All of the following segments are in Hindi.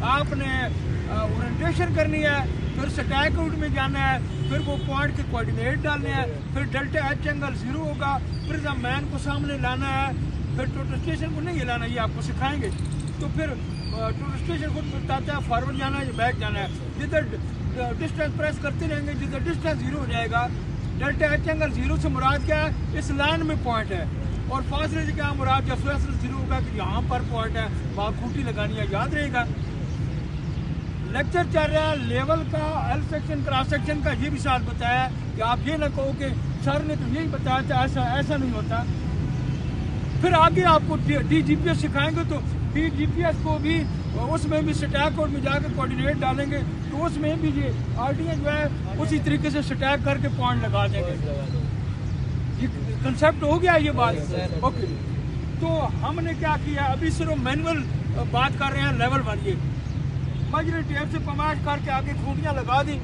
आपने ओरिएंटेशन करनी है, फिर स्टैक रूट में जाना है, फिर वो पॉइंट के कोऑर्डिनेट डालने हैं, फिर डेल्टा एच एंगल 0 होगा, फिर जब मैन को सामने लाना है, फिर टोटल स्टेशन को नहीं हिलाना, ये आपको सिखाएंगे। तो फिर टोटल स्टेशन खुद बताता है फॉरवर्ड जाना है या बैक जाना है। जिधर डिस्टेंस प्रेस करते रहेंगे, जिधर डिस्टेंस 0 हो जाएगा, डेल्टा एच एंगल 0 से मुराद क्या है, इस लाइन में पॉइंट है, और फासले से क्या मुराद, जब फासला 0 होगा कि यहाँ पर पॉइंट है, वहाँ खूंटी लगानी है, याद रहेगा। लेक्चर चल रहा है लेवल का, एल सेक्शन, क्रॉस सेक्शन का, ये भी साथ बताया कि आप ये ना कहो कि सर ने तो यही बताया था, ऐसा नहीं होता। फिर आगे आपको DGPS सिखाएंगे, तो DGPS को भी उसमें भी स्टैक कोड में जाकर कोऑर्डिनेट डालेंगे, तो उसमें भी ये RDA जो है उसी तरीके से स्टैक करके पॉइंट लगा देंगे। ये कंसेप्ट हो गया ये बात, ओके। तो हमने क्या किया, अभी सिर्फ मैनुअल बात कर रहे हैं, लेवल वाली मजरे टेप से पमाश करके आगे खूंटियाँ लगा दी,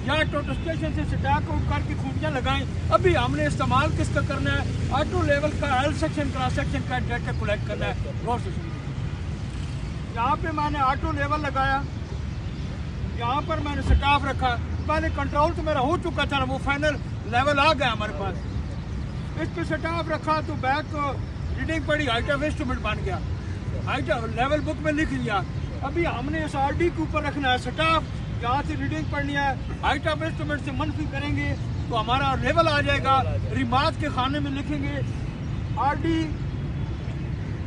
या टोटल स्टेशन से स्टैक आउट करके खूंटियाँ लगाएं। अभी हमने इस्तेमाल किसका करना है, ऑटो लेवल का, एल सेक्शन, क्रॉस सेक्शन का डाटा कलेक्ट करना है। गौर से सुनिए, यहाँ पे मैंने ऑटो लेवल लगाया, यहाँ पर मैंने स्टाफ रखा, पहले कंट्रोल तो मेरा हो चुका था ना, वो फाइनल लेवल आ गया हमारे पास। इस पे स्टाफ रखा तो बैक रीडिंग पड़ी, हाइट ऑफ इंस्ट्रूमेंट बन गया, हाइट लेवल बुक में लिख लिया। अभी हमने इस RD के ऊपर रखना है स्टाफ, यहाँ से रीडिंग पढ़नी है, हाइट ऑफ इंस्ट्रूमेंट से मनफी करेंगे तो हमारा लेवल आ जाएगा। रिमार्क के खाने में लिखेंगे RD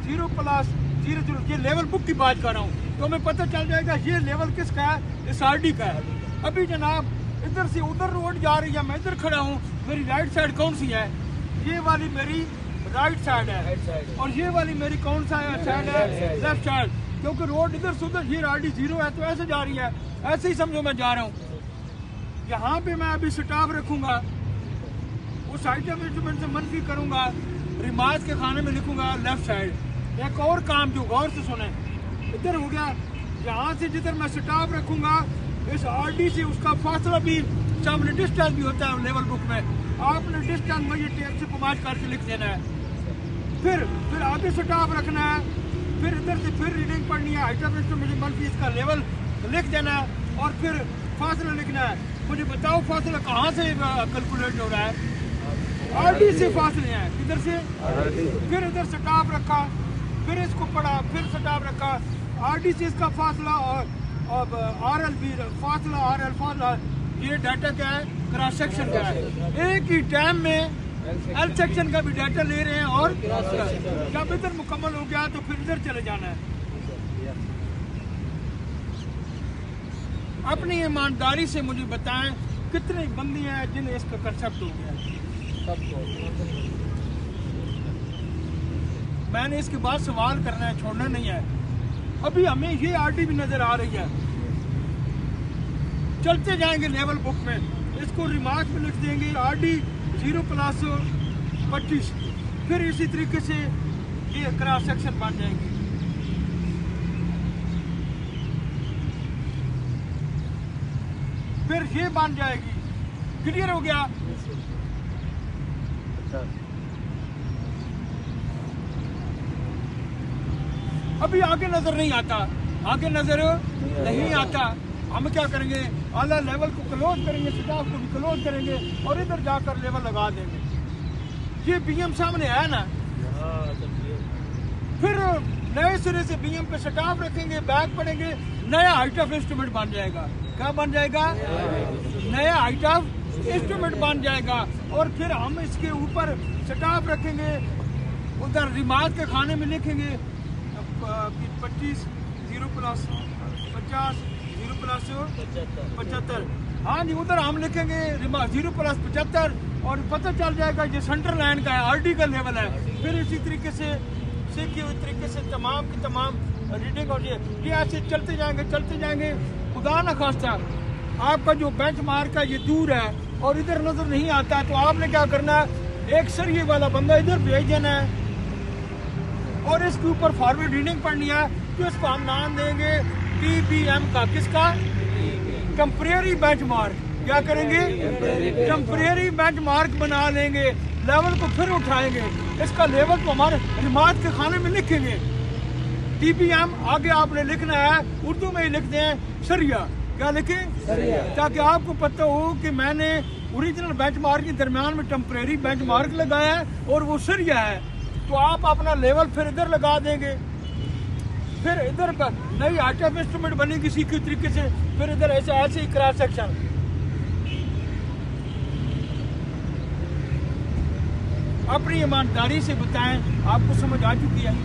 0+00, ये लेवल बुक की बात कर रहा हूँ, तो हमें पता चल जाएगा ये लेवल किसका है, इस RD का है। अभी जनाब इधर से उधर रोड जा रही है, मैं इधर खड़ा हूँ, मेरी राइट साइड कौन सी है, ये वाली मेरी राइट साइड है, और ये वाली मेरी कौन सा साइड है, लेफ्ट साइड, क्योंकि रोड इधर से उधर, ये RD 0 है तो ऐसे जा रही है, ऐसे ही समझो मैं जा रहा हूँ। यहाँ पे मैं अभी स्टाफ रखूंगा, उस आइटम इंस्ट्रूमेंट से मनफी करूंगा, रिमार्क के खाने में लिखूंगा लेफ्ट साइड। एक और काम जो गौर से सुने, इधर हो गया, यहाँ से जिधर मैं स्टाफ रखूंगा, इस RD से उसका फासला भी सामने डिस्टेंस भी होता है लेवल बुक में, आपने डिस्टेंस मुझे टेप से पमाश करके लिख देना है। फिर आगे स्टाफ रखना है, फिर इधर से फिर रीडिंग पढ़नी है, हाइट ऑफ इंस्ट्रूमेंट मनफी इसका लेवल लिख देना है, और फिर फासला लिखना है। मुझे बताओ फासला कहाँ से कैलकुलेट हो रहा है, RD से फासले हैं, किधर से, फिर इधर स्टाफ रखा, फिर इसको पढ़ा, फिर स्टाफ रखा, RD से इसका फासला, और RL भी फासला, RL फासला, ये डाटा क्या है, क्रॉस सेक्शन का है। एक ही टाइम में एल सेक्शन का भी डाटा ले रहे हैं, और जब इधर मुकम्मल हो गया तो फिर इधर चले जाना है। अपनी ईमानदारी से मुझे बताएं कितने बंदी हैं जिन्हें इसका कंसेप्ट हो गया। मैंने इसके बाद सवाल करना है, छोड़ना नहीं है। अभी हमें ये RD भी नजर आ रही है, चलते जाएंगे लेवल बुक में, इसको रिमार्क में लिख देंगे RD 0+25, फिर इसी तरीके से ये क्रॉस सेक्शन बन जाएंगे। फिर ये बन जाएगी, क्लियर हो गया। अभी आगे नजर नहीं आता, आगे नजर नहीं आता, हम क्या करेंगे, आला लेवल को क्लोज करेंगे, स्टाफ को भी क्लोज करेंगे, और इधर जाकर लेवल लगा देंगे। ये BM सामने है ना, फिर नए सिरे से BM पे स्टाफ रखेंगे, बैक पड़ेंगे, नया हाइट ऑफ इंस्ट्रूमेंट बन जाएगा। क्या बन जाएगा, नया हाइट ऑफ इंस्ट्रूमेंट बन जाएगा। और फिर हम इसके ऊपर स्टाफ रखेंगे, उधर रिमार्क के खाने में लिखेंगे 25 0+50 0+75। हाँ जी, उधर हम लिखेंगे 0+75, और पता चल जाएगा ये सेंटर लाइन का है, RD का लेवल है। फिर इसी तरीके से सीखे हुए तरीके से तमाम की तमाम रीडिंग, और ये ऐसे चलते जाएंगे। खुदा न खास्ता आपका जो बेंच मार्क है ये दूर है और इधर नजर नहीं आता, तो आपने क्या करना है, एक सरिये वाला बंदा इधर भेज देना है, और इसके ऊपर फॉरवर्ड रीडिंग पढ़नी है। तो इसको हम नाम देंगे TBM का, किसका, टेम्परेरी बेंचमार्क। क्या करेंगे, टेम्परेरी बेंचमार्क बना लेंगे, लेवल को फिर उठाएंगे, इसका लेवल तो हमारे रिमार्क के खाने में लिखेंगे। TPM आगे आपने लिखना है, उर्दू में ही लिखते हैं सरिया। क्या लिखें? ताकि आपको पता हो कि मैंने ओरिजिनल बेंचमार्क के दरमियान में टेम्परेरी बेंचमार्क लगाया है और वो सरिया है। तो आप अपना लेवल फिर इधर लगा देंगे, फिर इधर नई आइटम इंस्ट्रूमेंट बनेगी इसी के तरीके से, फिर इधर ऐसे ही क्रॉस सेक्शन। अपनी ईमानदारी से बताएं, आपको समझ आ चुकी है?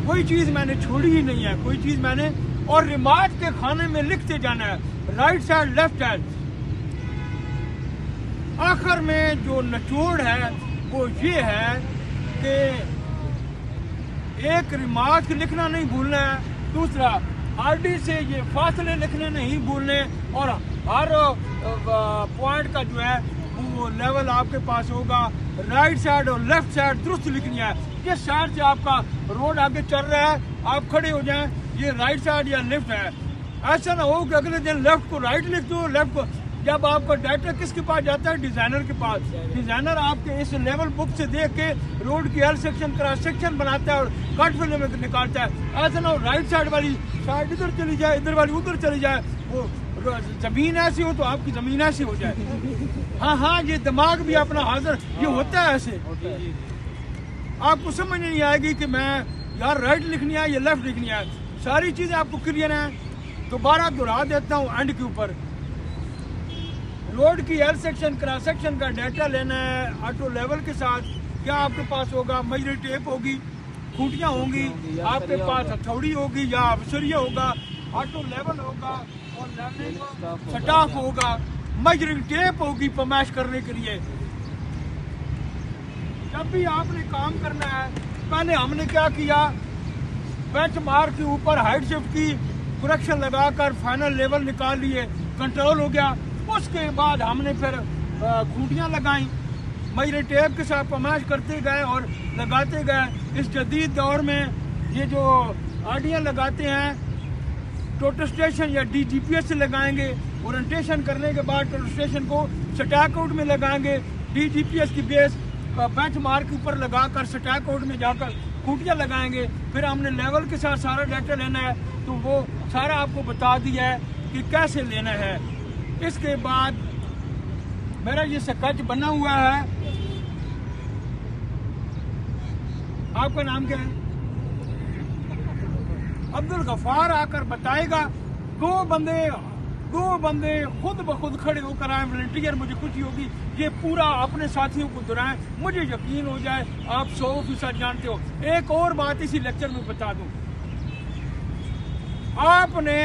कोई चीज मैंने छोड़ी ही नहीं है, कोई चीज मैंने, और रिमार्क के खाने में लिखते जाना है, राइट साइड लेफ्ट साइड। आखिर में जो निचोड़ है वो ये है कि एक रिमार्क लिखना नहीं भूलना है, दूसरा RD से ये फासले लिखने नहीं भूलने, और हर पॉइंट का जो है वो लेवल आपके पास होगा, राइट साइड और लेफ्ट साइड दुरुस्त लिखनी है। जिस साइड से आपका रोड आगे चल रहा है आप खड़े हो जाएं, ये राइट साइड या लेफ्ट है। ऐसा ना हो कि अगले दिन लेफ्ट को राइट लिख दो, लेफ्ट को। जब आपका डाटा किसके पास जाता है? डिजाइनर के पास। डिजाइनर आपके इस लेवल बुक से देख के रोड की L सेक्शन क्रॉस सेक्शन बनाता है और कट फिल्म में निकालता है। ऐसा ना हो राइट साइड वाली साइड इधर चली जाए, इधर वाली उधर चली जाए, वो जमीन ऐसी हो तो आपकी जमीन ऐसी हो जाए। हाँ, ये दिमाग भी अपना हाजिर, ये होता है ऐसे। आपको समझ नहीं आएगी कि मैं यार राइट लिखनी है या लेफ्ट लिखनी है, सारी चीजें आपको क्लियर हैं। दोबारा दोहरा देता हूँ एंड के ऊपर, रोड की L सेक्शन क्रॉस सेक्शन का डाटा लेना है ऑटो लेवल के साथ। क्या आपके पास होगा? मेजरिंग टेप होगी, खूंटियाँ होंगी, आपके पास हथौड़ी होगी या अवसरिया होगा, ऑटो लेवल होगा और स्टाफ होगा, मेजरिंग टेप होगी पैमाइश करने के लिए। जब भी आपने काम करना है, पहले हमने क्या किया, बेंचमार्क के ऊपर हाइट शिफ्ट की, करेक्शन लगाकर फाइनल लेवल निकाल लिए, कंट्रोल हो गया। उसके बाद हमने फिर खूंटियाँ लगाई, मेजरिंग टेप के साथ पैमाइश करते गए और लगाते गए। इस जदीद दौर में ये जो आडियाँ लगाते हैं टोटल स्टेशन या DGPS से लगाएंगे, ओरिएंटेशन करने के बाद टोटल स्टेशन को स्टैक आउट में लगाएंगे, DGPS की बेस बेंचमार्क के ऊपर लगाकर स्टैक आउट में जाकर खूंटियाँ लगाएंगे। फिर हमने लेवल के साथ सारा डाटा लेना है, तो वो सारा आपको बता दिया है कि कैसे लेना है। इसके बाद मेरा ये स्केच बना हुआ है। आपका नाम क्या है? अब्दुल गफार आकर बताएगा। दो बंदे खुद ब खुद खड़े होकर आए वॉलंटियर, मुझे खुशी होगी। ये पूरा अपने साथियों को दोहराएं, मुझे यकीन हो जाए आप 100% जानते हो। एक और बात इसी लेक्चर में बता दूं, आपने